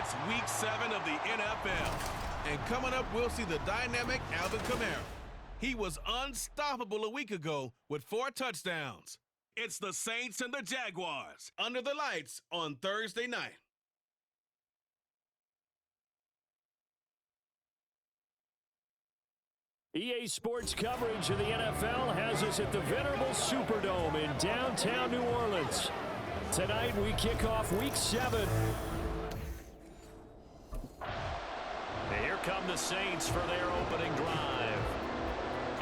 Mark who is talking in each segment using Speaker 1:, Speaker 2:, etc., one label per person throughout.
Speaker 1: It's Week 7 of the NFL. And coming up, we'll see the dynamic Alvin Kamara. He was unstoppable a week ago with 4 touchdowns. It's the Saints and the Jaguars under the lights on Thursday night.
Speaker 2: EA Sports coverage of the NFL has us at the venerable Superdome in downtown New Orleans. Tonight we kick off Week 7. And here come the Saints for their opening drive.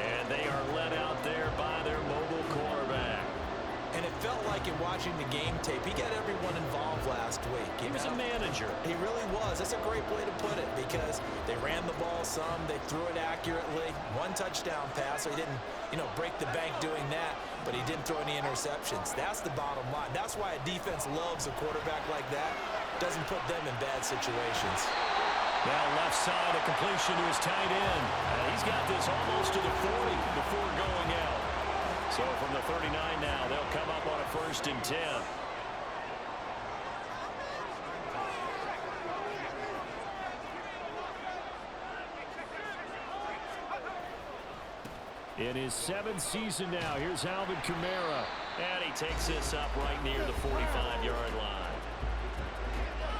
Speaker 2: And they are led out there by their mobile quarterback.
Speaker 3: And it felt like in watching the game tape, he got everyone involved last week.
Speaker 2: He was a manager.
Speaker 3: He really was. That's a great way to put it because they ran the ball some, they threw it accurately. 1 touchdown pass, so he didn't, break the bank doing that, but he didn't throw any interceptions. That's the bottom line. That's why a defense loves a quarterback like that. Doesn't put them in bad situations.
Speaker 2: Now left side, a completion to his tight end. He's got this almost to the 40 before going out. So from the 39 now, they'll come up on a 1st and 10. In his 7th season now, here's Alvin Kamara. And he takes this up right near the 45-yard line.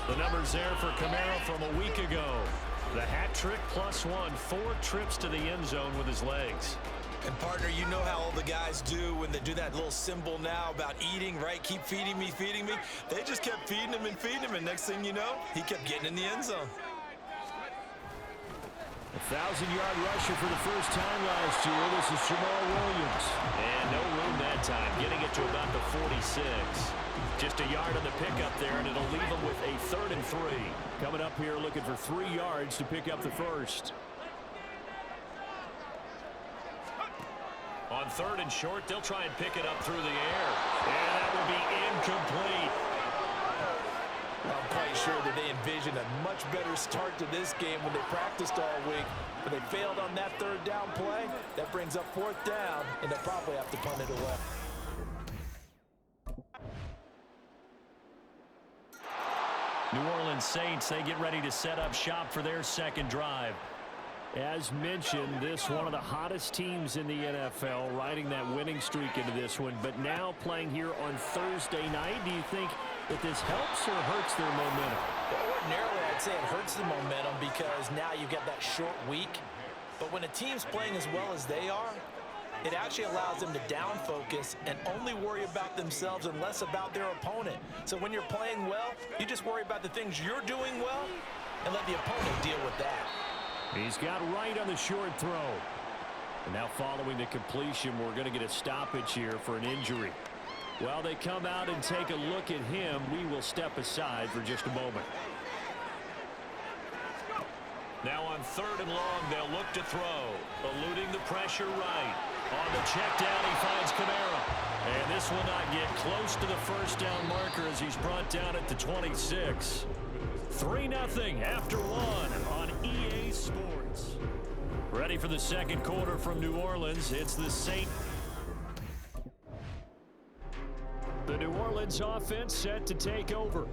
Speaker 2: The numbers there for Kamara from a week ago. The hat trick +1, 4 trips to the end zone with his legs.
Speaker 3: And, partner, you know how all the guys do when they do that little symbol now about eating, right? Keep feeding me, feeding me. They just kept feeding him, and next thing you know, he kept getting in the end zone.
Speaker 2: 1,000-yard rusher for the first time last year. This is Jamal Williams. And no room that time, getting it to about the 46. Just a yard on the pickup there, and it'll leave him with a 3rd and 3. Coming up here looking for 3 yards to pick up the first. On 3rd and short, they'll try and pick it up through the air. And that will be incomplete.
Speaker 3: I'm quite sure that they envisioned a much better start to this game when they practiced all week. But they failed on that 3rd down play. That brings up 4th down, and they'll probably have to punt it away.
Speaker 2: New Orleans Saints, they get ready to set up shop for their 2nd drive. As mentioned, this one of the hottest teams in the NFL, riding that winning streak into this one, but now playing here on Thursday night. Do you think that this helps or hurts their momentum?
Speaker 3: Well, ordinarily, I'd say it hurts the momentum because now you get that short week. But when a team's playing as well as they are, it actually allows them to down focus and only worry about themselves and less about their opponent. So when you're playing well, you just worry about the things you're doing well and let the opponent deal with that.
Speaker 2: He's got right on the short throw. And now following the completion, we're going to get a stoppage here for an injury. While they come out and take a look at him, we will step aside for just a moment. Now on 3rd and long, they'll look to throw. Eluding the pressure right. On the check down, he finds Kamara. And this will not get close to the 1st down marker as he's brought down at the 26. 3-0 after 1 on EA Sports. Ready for the 2nd quarter from New Orleans. It's the Saints. The New Orleans offense set to take over.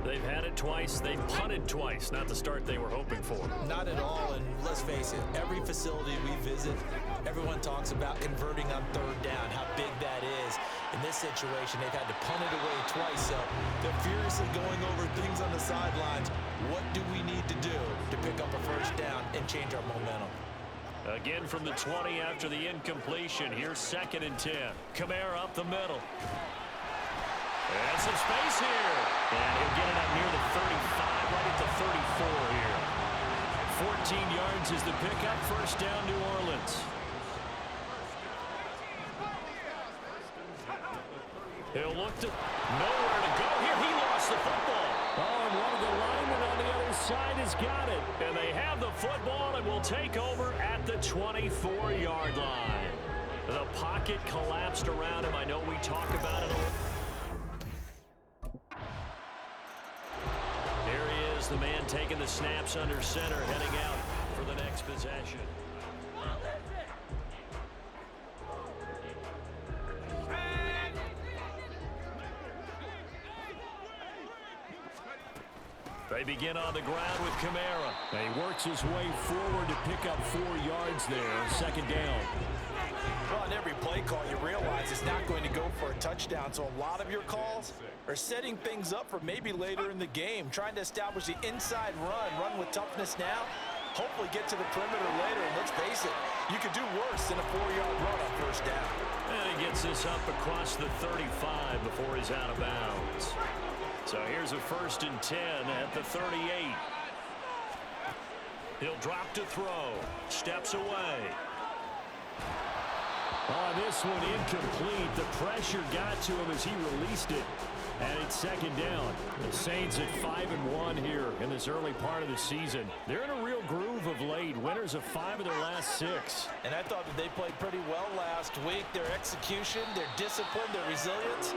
Speaker 2: They've had it twice. They've punted twice. Not the start they were hoping for.
Speaker 3: Not at all, and let's face it, every facility we visit, everyone talks about converting on 3rd down, how big that is. In this situation, they've had to punt it away twice, so they're furiously going over things on the sidelines. What do we need to do to pick up a 1st down and change our momentum?
Speaker 2: Again from the 20 after the incompletion. Here's 2nd and 10. Kamara up the middle. And some space here. And he'll get it up near the 35, right at the 34 here. 14 yards is the pickup. 1st down, New Orleans. He'll look to nowhere to go here. He lost the football. Oh, and one of the linemen on the other side has got it. And they have the football and will take over at the 24-yard line. The pocket collapsed around him. I know we talk about it a little. There he is, the man taking the snaps under center, heading out for the next possession. They begin on the ground with Kamara.
Speaker 4: And he works his way forward to pick up 4 yards there. Second down.
Speaker 3: Well, on every play call, you realize it's not going to go for a touchdown. So a lot of your calls are setting things up for maybe later in the game, trying to establish the inside run with toughness now, hopefully get to the perimeter later. And let's face it, you could do worse than a 4-yard run on first down.
Speaker 2: And he gets this up across the 35 before he's out of bounds. So here's a 1st and 10 at the 38. He'll drop to throw. Steps away.
Speaker 4: On this one, incomplete. The pressure got to him as he released it. And it's second down. The Saints at 5-1 here in this early part of the season. They're in a real groove of late. Winners of 5 of their last 6.
Speaker 3: And I thought that they played pretty well last week. Their execution, their discipline, their resilience,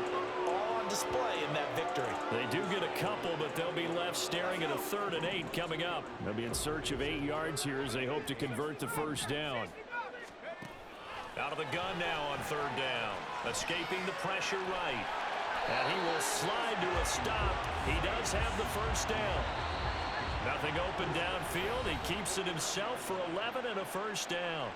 Speaker 3: all on display in that victory.
Speaker 4: They do get a couple, but they'll be left staring at a 3rd and 8 coming up. They'll be in search of 8 yards here as they hope to convert the first down.
Speaker 2: Out of the gun now on 3rd down. Escaping the pressure right. And he will slide to a stop. He does have the first down. Nothing open downfield. He keeps it himself for 11 and a first down.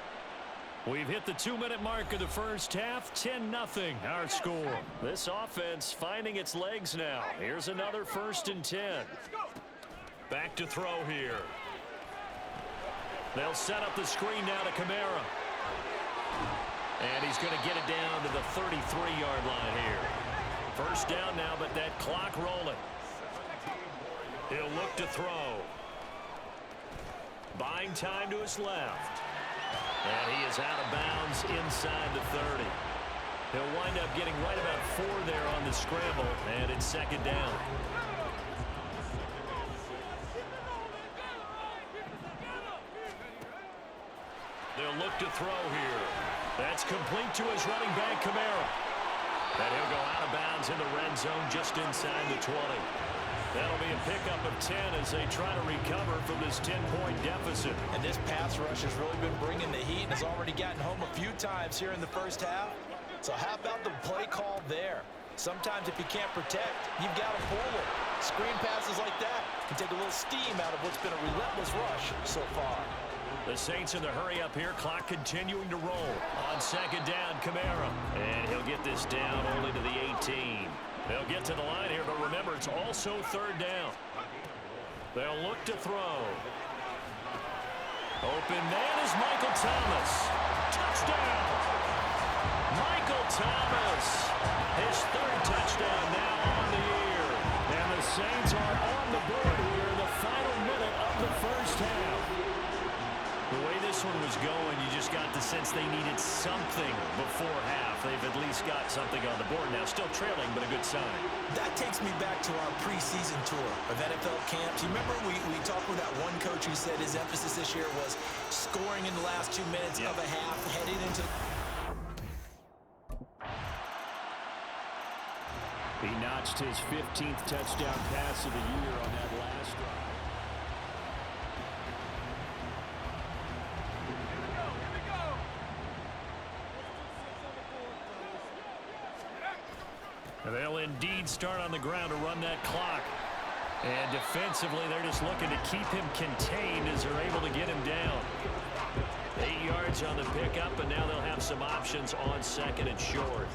Speaker 2: We've hit the 2-minute mark of the first half. 10-0 our score. This offense finding its legs now. Here's another 1st and 10. Back to throw here. They'll set up the screen now to Kamara. And he's going to get it down to the 33-yard line here. First down now, but that clock rolling. He'll look to throw. Buying time to his left. And he is out of bounds inside the 30. He'll wind up getting right about 4 there on the scramble, and it's second down. They'll look to throw here. That's complete to his running back, Kamara. And he'll go out of bounds in the red zone just inside the 20. That'll be a pickup of 10 as they try to recover from this 10-point deficit.
Speaker 3: And this pass rush has really been bringing the heat and has already gotten home a few times here in the first half. So how about the play call there? Sometimes if you can't protect, you've got to forward. Screen passes like that can take a little steam out of what's been a relentless rush so far.
Speaker 2: The Saints in the hurry up here. Clock continuing to roll. On second down, Kamara. And he'll get this down only to the 18. They'll get to the line here, but remember, it's also 3rd down. They'll look to throw. Open man is Michael Thomas. Touchdown! Michael Thomas. His 3rd touchdown now on the year. And the Saints are on the board here in the final minute of the first half. The way this one was going, you just got the sense they needed something before half. They've at least got something on the board now. Still trailing, but a good sign.
Speaker 3: That takes me back to our preseason tour of NFL camps. You remember we talked with that one coach who said his emphasis this year was scoring in the last 2 minutes of a half, heading into...
Speaker 4: He notched his 15th touchdown pass of the year on that last drive.
Speaker 2: They'll indeed start on the ground to run that clock. And defensively, they're just looking to keep him contained as they're able to get him down. 8 yards on the pickup, and now they'll have some options on 2nd and short.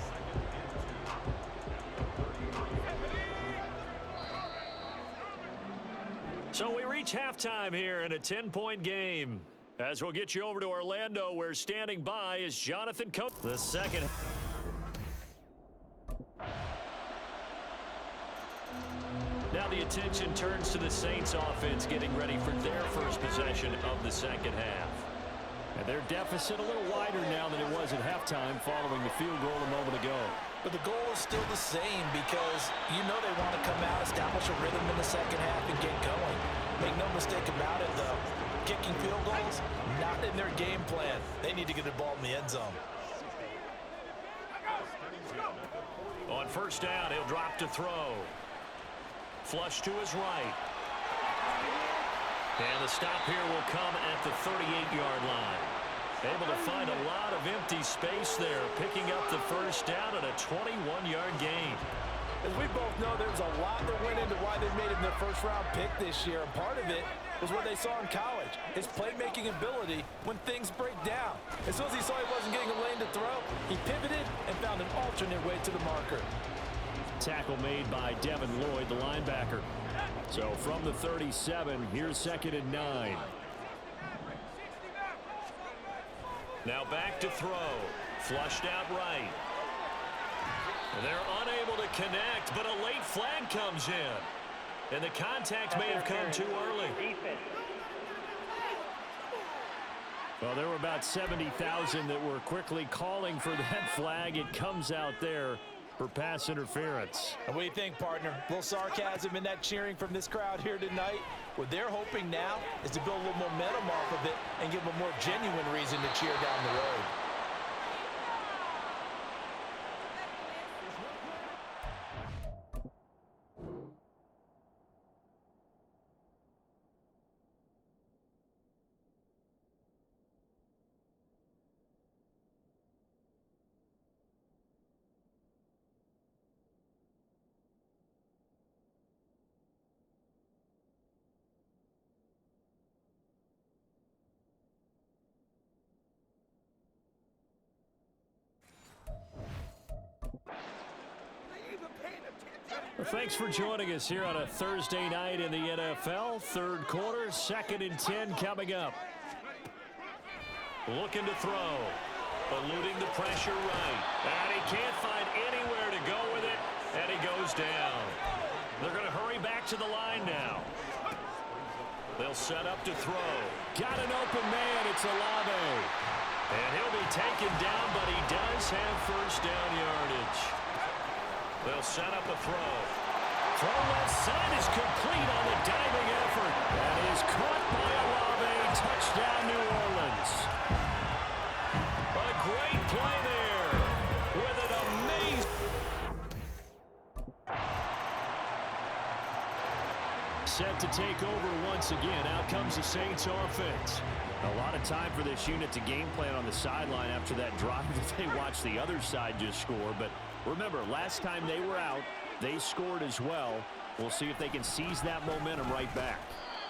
Speaker 2: So we reach halftime here in a 10-point game. As we'll get you over to Orlando, where standing by is Jonathan Coates. The second. Now the attention turns to the Saints offense getting ready for their first possession of the second half.
Speaker 4: And their deficit a little wider now than it was at halftime following the field goal a moment ago.
Speaker 3: But the goal is still the same because you know they want to come out, establish a rhythm in the second half, and get going. Make no mistake about it, though. Kicking field goals, not in their game plan. They need to get the ball in the end zone.
Speaker 2: On first down, he'll drop to throw. Flush to his right. And the stop here will come at the 38-yard line. Able to find a lot of empty space there, picking up the first down at a 21-yard gain.
Speaker 3: As we both know, there's a lot that went into why they made him their first-round pick this year. And part of it was what they saw in college, his playmaking ability when things break down. As soon as he saw he wasn't getting a lane to throw, he pivoted and found an alternate way to the marker.
Speaker 4: Tackle made by Devin Lloyd, the linebacker. So from the 37, here's 2nd and 9.
Speaker 2: Now back to throw. Flushed out right. They're unable to connect, but a late flag comes in. And the contact may have come too early.
Speaker 4: Well, there were about 70,000 that were quickly calling for that flag. It comes out there for pass interference.
Speaker 3: And what do you think, partner? A little sarcasm in that cheering from this crowd here tonight. What they're hoping now is to build a little momentum off of it and give them a more genuine reason to cheer down the road.
Speaker 4: Thanks for joining us here on a Thursday night in the NFL. Third quarter, 2nd and 10 coming up.
Speaker 2: Looking to throw. Eluding the pressure right. And he can't find anywhere to go with it. And he goes down. They're going to hurry back to the line now. They'll set up to throw.
Speaker 4: Got an open man. It's Olave.
Speaker 2: And he'll be taken down, but he does have first down yardage. They'll set up a throw.
Speaker 4: Throw left side is complete on the diving effort. That is caught by Olave. Touchdown, New Orleans.
Speaker 2: A great play there with an amazing.
Speaker 4: Set to take over once again. Out comes the Saints offense. A lot of time for this unit to game plan on the sideline after that drive that they watched the other side just score. But remember, last time they were out, they scored as well. We'll see if they can seize that momentum right back.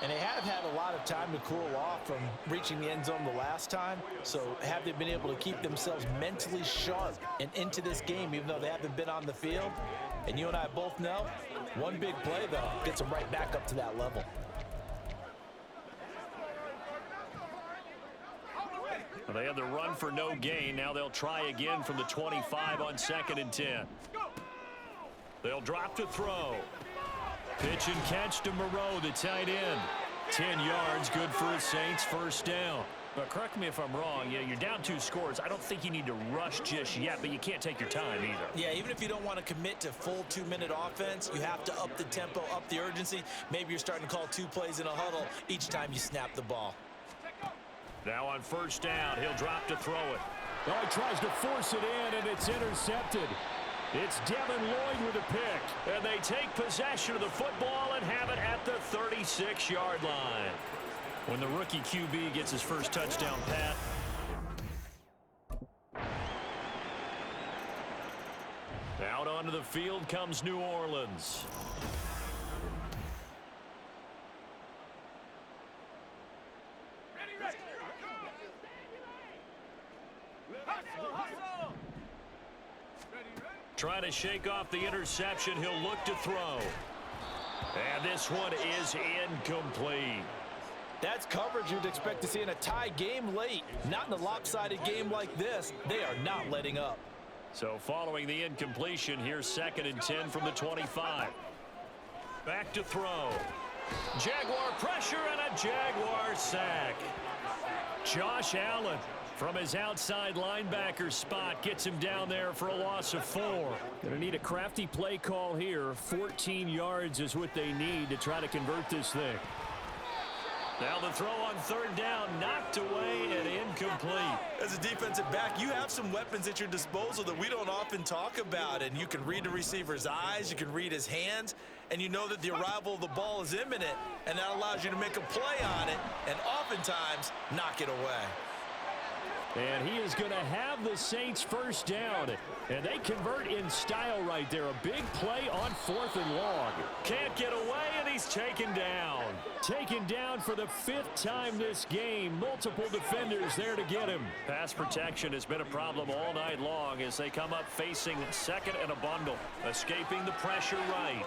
Speaker 3: And they have had a lot of time to cool off from reaching the end zone the last time. So have they been able to keep themselves mentally sharp and into this game, even though they haven't been on the field? And you and I both know, one big play, though, gets them right back up to that level.
Speaker 2: They had the run for no gain. Now they'll try again from the 25 on 2nd and 10. They'll drop to throw. Pitch and catch to Moreau, the tight end. 10 yards, good for the Saints, first down.
Speaker 4: But correct me if I'm wrong, you're down 2 scores. I don't think you need to rush just yet, but you can't take your time either.
Speaker 3: Yeah, even if you don't want to commit to full 2-minute offense, you have to up the tempo, up the urgency. Maybe you're starting to call 2 plays in a huddle each time you snap the ball.
Speaker 2: Now on first down, he'll drop to throw it.
Speaker 4: Oh, he tries to force it in, and it's intercepted. It's Devin Lloyd with a pick.
Speaker 2: And they take possession of the football and have it at the 36-yard line.
Speaker 4: When the rookie QB gets his first touchdown pass.
Speaker 2: Out onto the field comes New Orleans. Trying to shake off the interception. He'll look to throw. And this one is incomplete.
Speaker 3: That's coverage you'd expect to see in a tie game late. Not in a lopsided game like this. They are not letting up.
Speaker 2: So following the incompletion, here's 2nd and 10 from the 25. Back to throw. Jaguar pressure and a Jaguar sack.
Speaker 4: Josh Allen from his outside linebacker spot gets him down there for a loss of 4. Going to need a crafty play call here. 14 yards is what they need to try to convert this thing.
Speaker 2: Now the throw on 3rd down, knocked away and incomplete.
Speaker 3: As a defensive back, you have some weapons at your disposal that we don't often talk about. And you can read the receiver's eyes, you can read his hands, and you know that the arrival of the ball is imminent, and that allows you to make a play on it and oftentimes knock it away.
Speaker 4: And he is going to have the Saints first down. And they convert in style right there. A big play on 4th and long.
Speaker 2: Can't get away, and he's taken down.
Speaker 4: Taken down for the 5th time this game. Multiple defenders there to get him.
Speaker 2: Pass protection has been a problem all night long as they come up facing second and a bundle. Escaping the pressure right.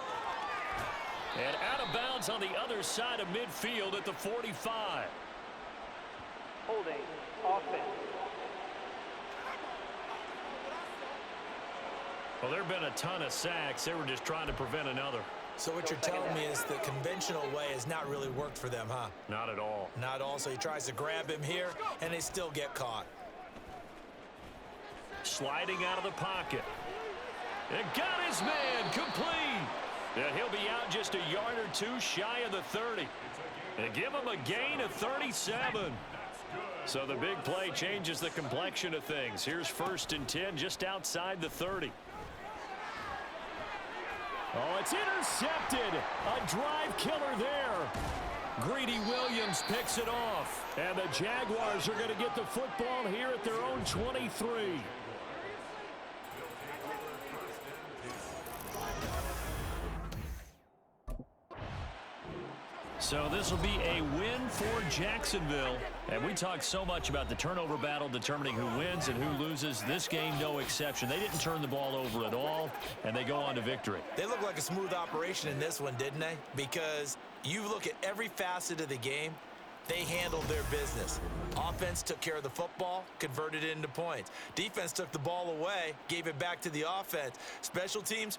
Speaker 2: And out of bounds on the other side of midfield at the 45.
Speaker 5: Holding offense.
Speaker 2: Well, there have been a ton of sacks. They were just trying to prevent another.
Speaker 3: So what you're telling me is the conventional way has not really worked for them, huh?
Speaker 2: Not at all.
Speaker 3: Not at all. So he tries to grab him here, and they still get caught.
Speaker 2: Sliding out of the pocket. And got his man complete. And he'll be out just a yard or two shy of the 30. And give him a gain of 37. So the big play changes the complexion of things. Here's 1st and 10 just outside the 30.
Speaker 4: Oh, it's intercepted. A drive killer there.
Speaker 2: Greedy Williams picks it off.
Speaker 4: And the Jaguars are going to get the football here at their own 23.
Speaker 2: So this will be a win for Jacksonville. And we talked so much about the turnover battle determining who wins and who loses. This game, no exception. They didn't turn the ball over at all, and they go on to victory.
Speaker 3: They look like a smooth operation in this one, didn't they? Because you look at every facet of the game, they handled their business. Offense took care of the football, converted it into points. Defense took the ball away, gave it back to the offense. Special teams